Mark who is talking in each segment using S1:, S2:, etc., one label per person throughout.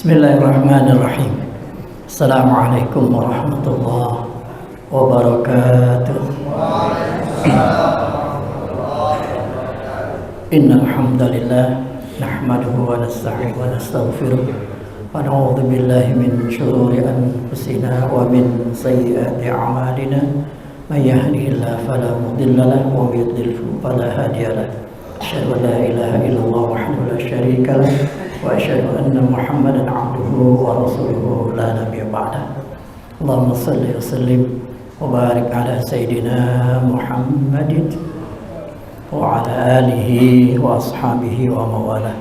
S1: Bismillahirrahmanirrahim. Assalamualaikum warahmatullahi wabarakatuh. Innal hamdalillah nahmaduhu wa nasta'inuhu wa nastaghfiruh wa na'udzu billahi min shururi anfusina wa min sayyiati a'malina. May yahdihillahu fala mudilla lahu wa may yudlil fala hadiya lahu. Asyhadu an la ilaha illallah wahdahu la syarika lahu wa asyhadu anna Muhammadan 'abduhu wa rasuluhu la nabiyya ba'dah. Allahumma shalli wa sallim wa barik ala sayidina Muhammadin wa ala alihi wa ashabihi wa mawalah.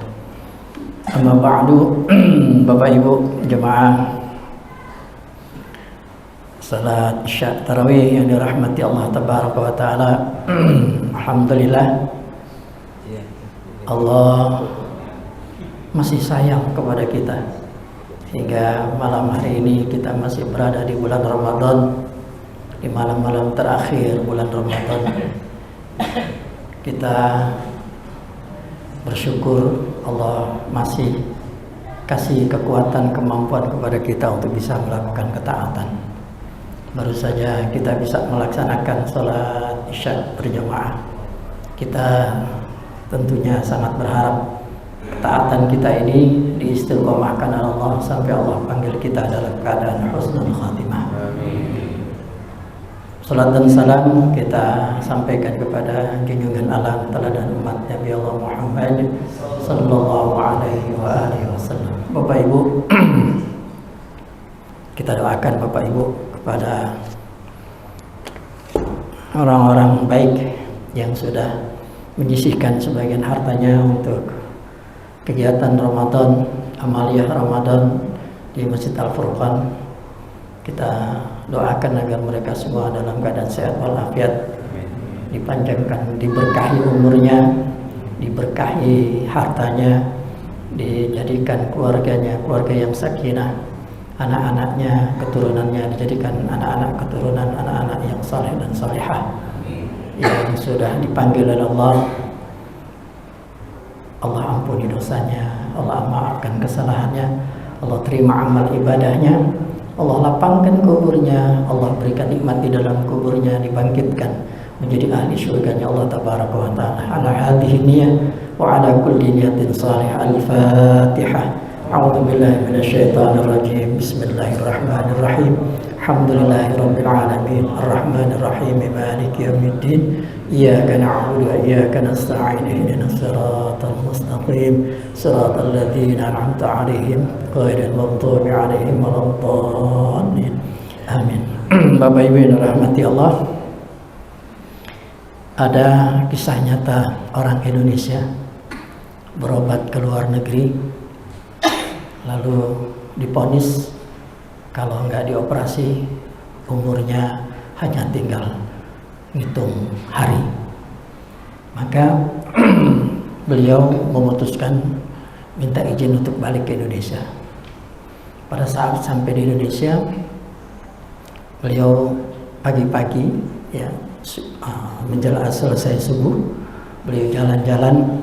S1: Amma ba'du. Bapak Ibu jemaah salat Isya tarawih yang dirahmati Allah tabaraka wa taala. Alhamdulillah, Allah masih sayang kepada kita sehingga malam hari ini kita masih berada di bulan Ramadan, di malam-malam terakhir bulan Ramadan. Kita bersyukur Allah masih kasih kekuatan, kemampuan kepada kita untuk bisa melakukan ketaatan. Baru saja kita bisa melaksanakan sholat Isya berjamaah. Kita tentunya sangat berharap ketaatan kita ini diistiqomahkan oleh Allah sampai Allah panggil kita dalam keadaan husnul khatimah. Salat dan salam kita sampaikan kepada junjungan alam teladan umat Nabi Allah Muhammad sallallahu alaihi wa alihi wasallam. Bapak Ibu, kita doakan Bapak Ibu kepada orang-orang baik yang sudah menyisihkan sebagian hartanya untuk kegiatan Ramadan, amaliyah Ramadan di Masjid Al-Furqan. Kita doakan agar mereka semua dalam keadaan sehat walafiat, dipanjangkan, diberkahi umurnya, diberkahi hartanya, dijadikan keluarganya keluarga yang sakinah, anak-anaknya, keturunannya dijadikan anak-anak keturunan, anak-anak yang saleh dan salihah, yang sudah dipanggil oleh Allah. Allah ampuni dosanya, Allah maafkan kesalahannya, Allah terima amal ibadahnya, Allah lapangkan kuburnya, Allah berikan nikmat di dalam kuburnya, dibangkitkan menjadi ahli syurganya Allah tabaraka wa ta'ala. Ala hadhihi niyyah wa ala kulli niyatin salihah. Al-Fatihah. A'udzu billahi minasyaitonir rajim. Bismillahirrahmanirrahim. Alhamdulillahi rabbil alamin. Arrahmanir rahim. Maliki yaumiddin. Iyyaka na'budu wa iyyaka nasta'in. Ihdinas siratal mustaqim. Siratal ladzina an'amta 'alaihim ghairil maghdubi 'alaihim waladdallin. Amin. Bapak Ibu yang dirahmati Allah, ada kisah nyata orang Indonesia berobat ke luar negeri, lalu diponis kalau nggak dioperasi umurnya hanya tinggal ngitung hari. Maka beliau memutuskan minta izin untuk balik ke Indonesia. Pada saat sampai di Indonesia, beliau pagi-pagi ya menjelang selesai subuh, beliau jalan-jalan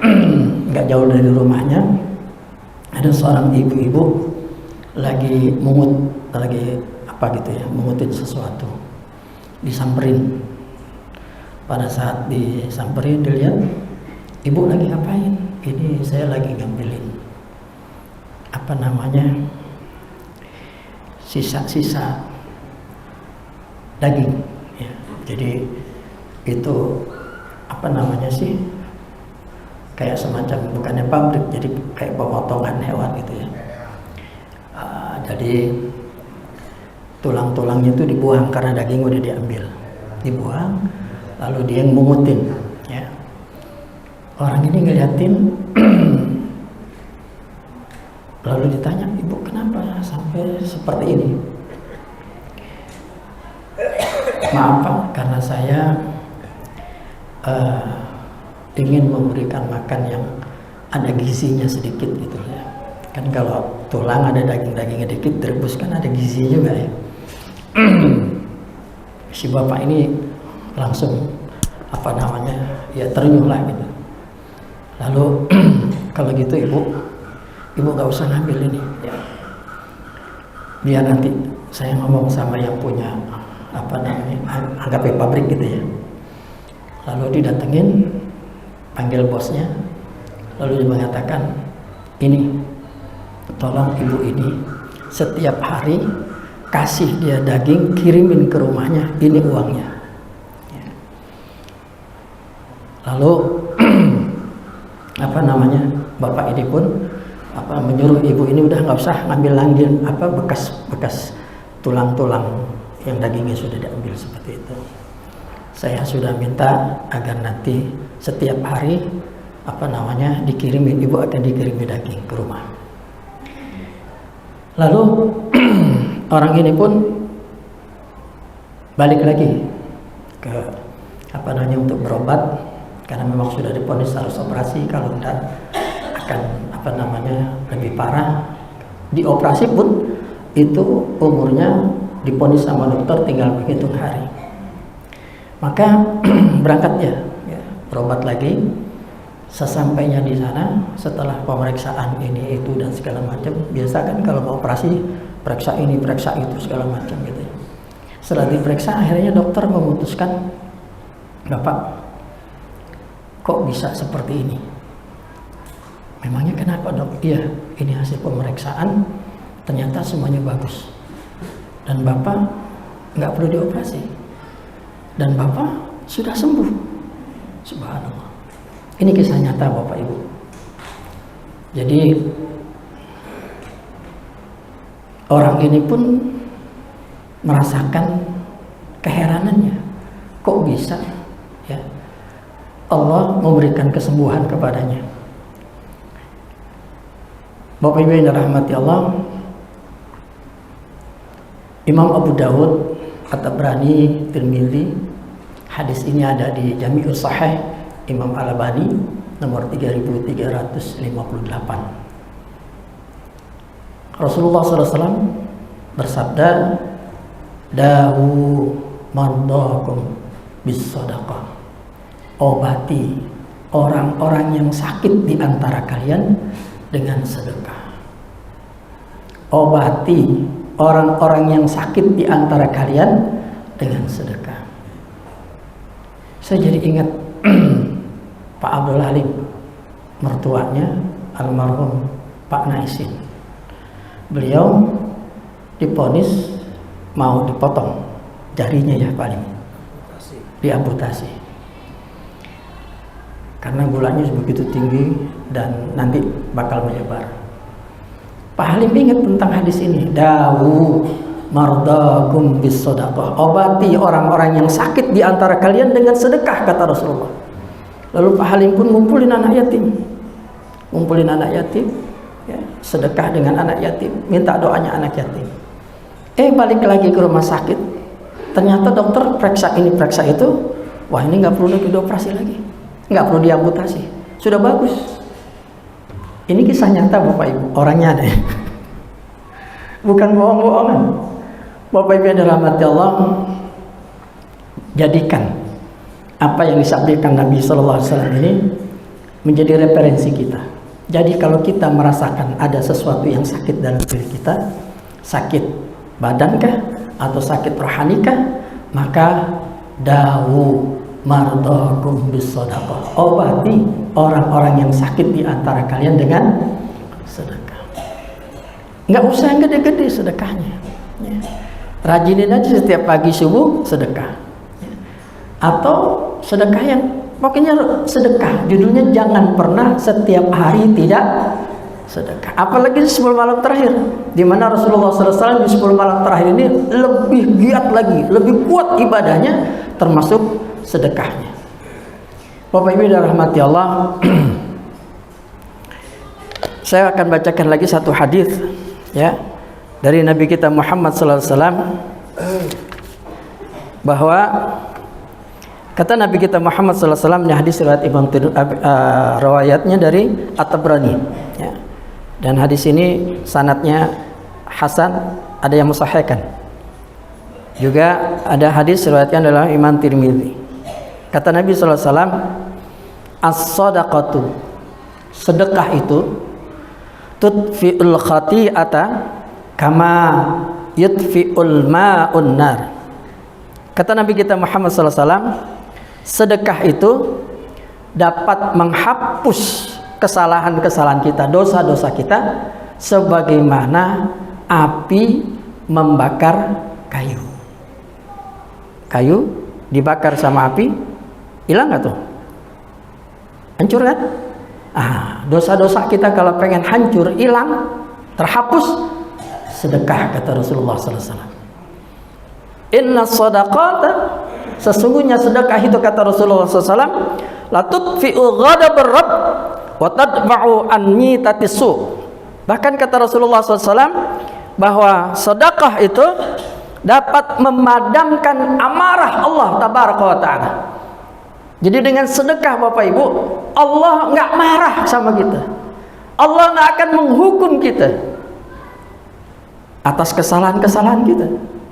S1: nggak jauh dari rumahnya. Ada seorang ibu-ibu lagi mungut, lagi apa gitu ya, mungutin sesuatu. Disamperin. Pada saat disamperin, dilihat ibu lagi ngapain? Ini saya lagi ngambilin apa namanya, sisa-sisa daging ya. Jadi itu apa namanya sih, kayak semacam, bukannya pabrik, jadi kayak pemotongan hewan gitu ya. Jadi tulang-tulangnya itu dibuang karena daging udah diambil, dibuang, lalu dia yang mungutin ya. Orang ini ngeliatin lalu ditanya, ibu kenapa sampai seperti ini? Maaf Pak, karena saya ingin memberikan makan yang ada gizinya sedikit gitu ya. Kan kalau tulang ada daging-dagingnya dikit, direbus kan ada gizi juga ya. Si bapak ini langsung apa namanya ya, terenyuh lah gitu. Lalu kalau gitu ibu nggak usah ngambil ini ya. biar nanti saya ngomong sama yang punya anggapnya pabrik gitu ya. Lalu didatengin, panggil bosnya, lalu dia mengatakan, ini tolong ibu ini setiap hari kasih dia daging, kirimin ke rumahnya, ini uangnya. Lalu bapak ini pun menyuruh ibu ini udah nggak usah ngambil lagi bekas tulang-tulang yang dagingnya sudah diambil seperti itu. Saya sudah minta agar nanti setiap hari dikirimin, ibu akan dikirimin daging ke rumah. Lalu orang ini pun balik lagi ke untuk berobat, karena memang sudah divonis harus operasi, kalau tidak akan lebih parah. Dioperasi pun itu umurnya divonis sama dokter tinggal menghitung hari. Maka berangkat ya, berobat lagi. Sesampainya di sana, setelah pemeriksaan ini itu dan segala macam, biasa kan kalau mau operasi periksa ini periksa itu segala macam gitu. Setelah diperiksa, akhirnya dokter memutuskan, Bapak kok bisa seperti ini? Memangnya kenapa dok? Iya, ini hasil pemeriksaan, ternyata semuanya bagus dan Bapak nggak perlu dioperasi dan Bapak sudah sembuh. Subhanallah. Ini kisah nyata Bapak Ibu. Jadi orang ini pun merasakan keheranannya, kok bisa ya Allah memberikan kesembuhan kepadanya. Bapak Ibu yang dirahmati Allah, Imam Abu Dawud, At-Tabrani, Tirmidzi, hadis ini ada di Jami'us Sahih Imam Al-Albani nomor 3358. Rasulullah SAW bersabda, "Dawu mardakum bis sadaqah." Obati orang-orang yang sakit di antara kalian dengan sedekah. Obati orang-orang yang sakit di antara kalian dengan sedekah. Saya jadi ingat Pak Abdul Halim, mertuanya almarhum Pak Naisin. Beliau divonis mau dipotong jarinya ya paling, diamputasi karena gulanya begitu tinggi dan nanti bakal menyebar. Pak Halim ingat tentang hadis ini, dawu mardakum bis sadaqah, obati orang-orang yang sakit di antara kalian dengan sedekah, kata Rasulullah. Lalu Pak Halim pun ngumpulin anak yatim, ya, sedekah dengan anak yatim, minta doanya anak yatim. Balik lagi ke rumah sakit, ternyata dokter periksa ini periksa itu, wah ini nggak perlu lagi dioperasi lagi, nggak perlu diamputasi, sudah bagus. Ini kisah nyata Bapak Ibu, orangnya ada, bukan bohong-bohongan. Bapak Ibu yang dirahmati Allah, jadikan apa yang disampaikan Nabi Sallallahu Alaihi Wasallam ini menjadi referensi kita. Jadi kalau kita merasakan ada sesuatu yang sakit dalam diri kita, sakit badankah atau sakit rohanikah, maka dawu mardakum bis sadaqah, obati orang-orang yang sakit di antara kalian dengan sedekah. Nggak usah yang gede-gede sedekahnya, ya. Rajinin aja setiap pagi subuh sedekah, ya. Atau sedekah yang pokoknya sedekah, judulnya jangan pernah setiap hari tidak sedekah. Apalagi di 10 malam terakhir, di mana Rasulullah SAW di 10 malam terakhir ini lebih giat lagi, lebih kuat ibadahnya, termasuk sedekahnya. Bapak Ibu dan rahmati Allah, saya akan bacakan lagi satu hadis ya dari Nabi kita Muhammad SAW, bahwa kata Nabi kita Muhammad SAW, ini hadis riwayat riwayatnya dari At-Tabrani ya. Dan hadis ini sanadnya hasan, ada yang mensahihkan. Juga ada hadis riwayatnya adalah Imam Tirmidzi. Kata Nabi SAW, as-sadaqatu, sedekah itu, tutfi'ul khati'ata kama yutfi'ul ma'un nar. Kata Nabi kita Muhammad sallallahu alaihi wasallam, sedekah itu dapat menghapus kesalahan-kesalahan kita, dosa-dosa kita, sebagaimana api membakar kayu. Kayu dibakar sama api, hilang nggak tuh? Hancur kan? Dosa-dosa kita kalau pengen hancur, hilang, terhapus, sedekah, kata Rasulullah sallallahu alaihi wasallam. Inna shadaqata, sesungguhnya sedekah itu, kata Rasulullah sallallahu alaihi wasallam, la tudfi'u ghadabar rabb wa tadma'u an mitatis su. Bahkan kata Rasulullah SAW bahwa sedekah itu dapat memadamkan amarah Allah tabaraka wa ta'ala. Jadi dengan sedekah Bapak Ibu, Allah nggak marah sama kita. Allah nggak akan menghukum kita atas kesalahan-kesalahan kita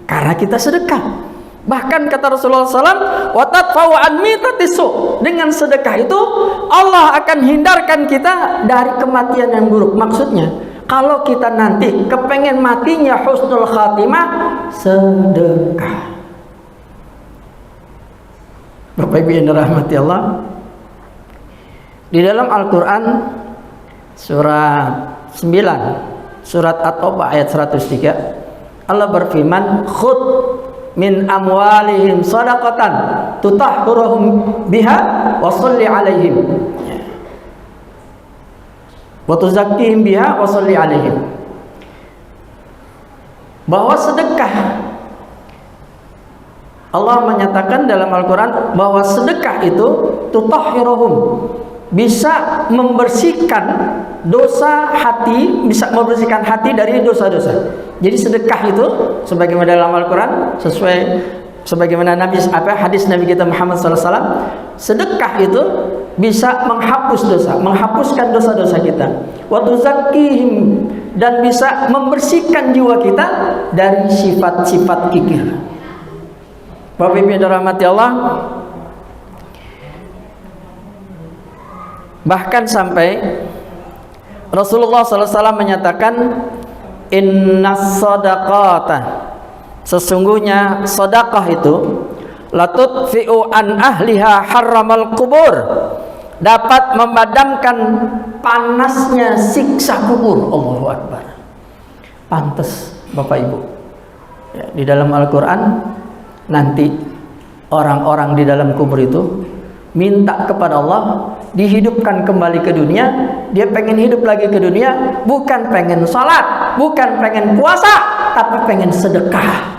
S1: karena kita sedekah. Bahkan kata Rasulullah SAW, wa tadfa'u an mitatis su. Dengan sedekah itu Allah akan hindarkan kita dari kematian yang buruk. Maksudnya, kalau kita nanti kepengen matinya husnul khatimah, sedekah. Bapak Ibu yang dirahmati Allah, di dalam Al-Quran surat 9, surat At-Taubah ayat 103, Allah berfirman, khud min amwalihim sadaqatan tutahhiruhum biha wa sholli alaihim wa tuzakkihim biha wa sholli alaihim. Bahwa sedekah, Allah menyatakan dalam Al-Quran bahwa sedekah itu tutahhiruhum, bisa membersihkan dosa hati, bisa membersihkan hati dari dosa-dosa. Jadi sedekah itu sebagaimana dalam Al-Quran, sesuai sebagaimana hadis Nabi kita Muhammad SAW, sedekah itu bisa menghapus dosa, menghapuskan dosa-dosa kita. Wa tuzakkihim, dan bisa membersihkan jiwa kita dari sifat-sifat kikir. Bapak Ibu yang dirahmati Allah, bahkan sampai Rasulullah SAW menyatakan, inna sadaqata, sesungguhnya sedekah itu, la tudfi'u an ahliha harramal kubur, dapat memadamkan panasnya siksa kubur. Allahu Akbar. Pantas Bapak Ibu ya, di dalam Al-Quran nanti orang-orang di dalam kubur itu minta kepada Allah dihidupkan kembali ke dunia. Dia pengen hidup lagi ke dunia, bukan pengen salat, bukan pengen puasa, tapi pengen sedekah.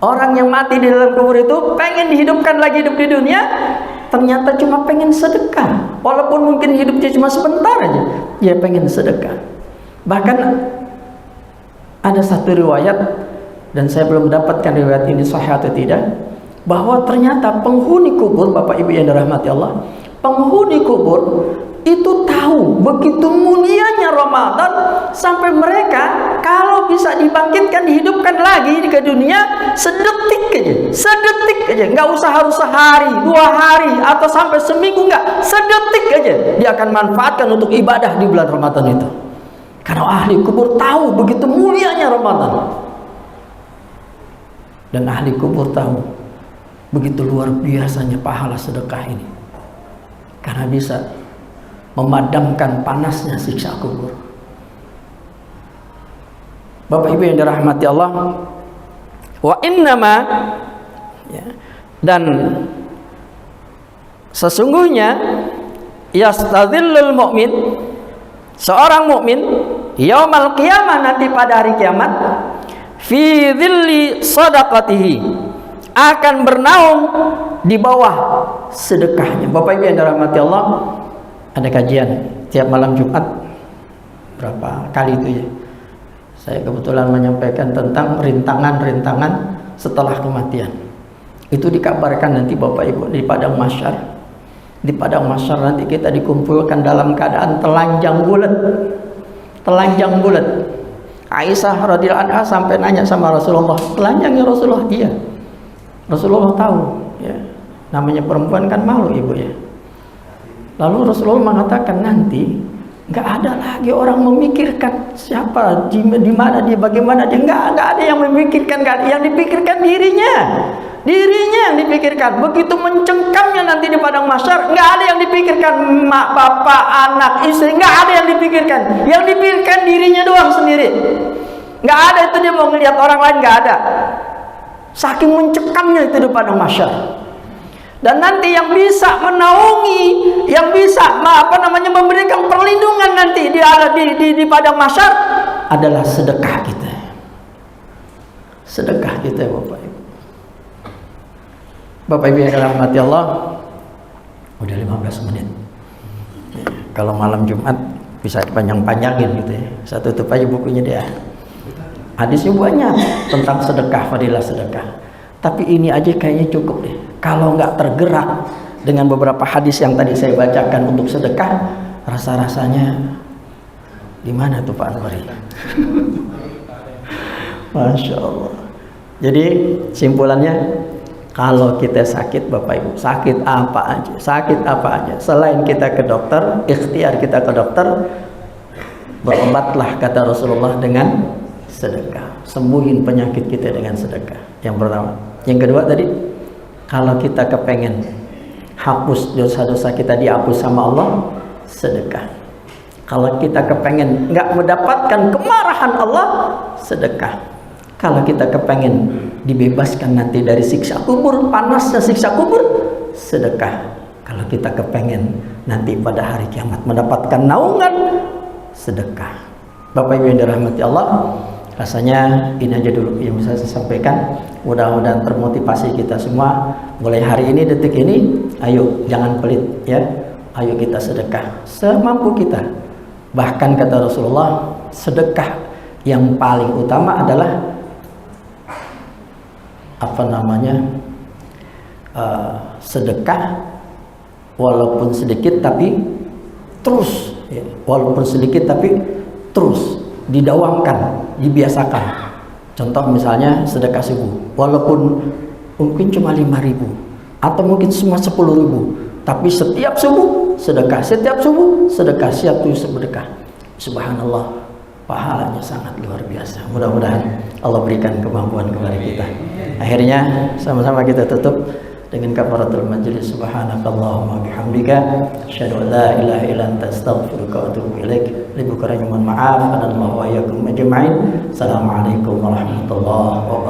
S1: Orang yang mati di dalam kubur itu pengen dihidupkan lagi hidup di dunia, ternyata cuma pengen sedekah. Walaupun mungkin hidupnya cuma sebentar aja, dia pengen sedekah. Bahkan ada satu riwayat, dan saya belum mendapatkan riwayat ini sahih atau tidak, bahwa ternyata penghuni kubur, Bapak Ibu yang dirahmati Allah, penghuni kubur itu tahu begitu mulianya Ramadan, sampai mereka kalau bisa dibangkitkan, dihidupkan lagi ke dunia sedetik aja, nggak usah harus sehari, 2 hari, atau sampai seminggu, nggak, sedetik aja dia akan manfaatkan untuk ibadah di bulan Ramadan itu. Karena ahli kubur tahu begitu mulianya Ramadan, dan ahli kubur tahu begitu luar biasanya pahala sedekah ini, karena bisa memadamkan panasnya siksa kubur. Bapak Ibu yang dirahmati Allah, wa innama ya, dan sesungguhnya yastadzillul mu'min, seorang mukmin yaumal qiyamah, nanti pada hari kiamat, fi dhilli sadaqatihi, akan bernaung di bawah sedekahnya. Bapak Ibu yang dirahmati Allah, ada kajian tiap malam Jumat, berapa kali itu ya, saya kebetulan menyampaikan tentang rintangan-rintangan setelah kematian. Itu dikabarkan nanti Bapak Ibu di padang mahsyar. Di padang mahsyar nanti kita dikumpulkan dalam keadaan telanjang bulat. Telanjang bulat. Aisyah radhiyallahu anha sampai nanya sama Rasulullah, telanjang ya Rasulullah? Iya. Rasulullah tahu ya, namanya perempuan kan malu Ibu ya. Lalu Rasulullah mengatakan, nanti Nggak ada lagi orang memikirkan siapa, di mana dia, bagaimana dia. Nggak ada yang memikirkan, nggak ada. Yang dipikirkan dirinya yang dipikirkan. Begitu mencengkamnya nanti di padang mahsyar, nggak ada yang dipikirkan mak, bapak, anak, istri, nggak ada yang dipikirkan. Yang dipikirkan dirinya doang sendiri. Nggak ada itu dia mau ngelihat orang lain, nggak ada. Saking mencekamnya itu di padang mahsyar. Dan nanti yang bisa menaungi, yang bisa memberikan perlindungan nanti di padang mahsyar adalah sedekah kita. Sedekah kita, Bapak Ibu. Bapak Ibu yang dirahmati Allah, udah 15 menit. Ya, kalau malam Jumat bisa dipanjang-panjangin gitu ya. Saya tutup aja bukunya dia. Hadisnya banyak tentang sedekah, fadilah sedekah. Tapi ini aja kayaknya cukup deh. Kalau nggak tergerak dengan beberapa hadis yang tadi saya bacakan untuk sedekah, rasa-rasanya di mana tuh Pak Anwari? Masya Allah. Jadi simpulannya, kalau kita sakit Bapak Ibu, sakit apa aja, selain kita ke dokter, ikhtiar kita ke dokter, berobatlah kata Rasulullah dengan sedekah. Sembuhin penyakit kita dengan sedekah. Yang pertama. Yang kedua tadi, kalau kita kepengen hapus dosa-dosa kita dihapus sama Allah, sedekah. Kalau kita kepengen nggak mendapatkan kemarahan Allah, sedekah. Kalau kita kepengen dibebaskan nanti dari siksa kubur, panasnya siksa kubur, sedekah. Kalau kita kepengen nanti pada hari kiamat mendapatkan naungan, sedekah. Bapak Ibu yang dirahmati Allah, rasanya ini aja dulu yang bisa saya sampaikan. Mudah-mudahan termotivasi kita semua. Mulai hari ini, detik ini, ayo jangan pelit ya. Ayo kita sedekah semampu kita. Bahkan kata Rasulullah, sedekah yang paling utama adalah sedekah walaupun sedikit tapi terus ya. Walaupun sedikit tapi terus didawamkan, dibiasakan. Contoh misalnya sedekah subuh, walaupun mungkin cuma 5.000 atau mungkin cuma 10.000, tapi setiap subuh sedekah, setiap subuh sedekah, setiap subuh sedekah. Subhanallah, pahalanya sangat luar biasa. Mudah-mudahan Allah berikan kemampuan kepada kita. Akhirnya sama-sama kita tutup dengan kafaratul majlis. Subhanakallahumma bihamdika asyhadu an la ilaha illa anta astaghfiruka wa atubu ilaik. Mohon maaf, anallahu wa iyyakum ajma'in. Assalamualaikum warahmatullahi wabarakatuh.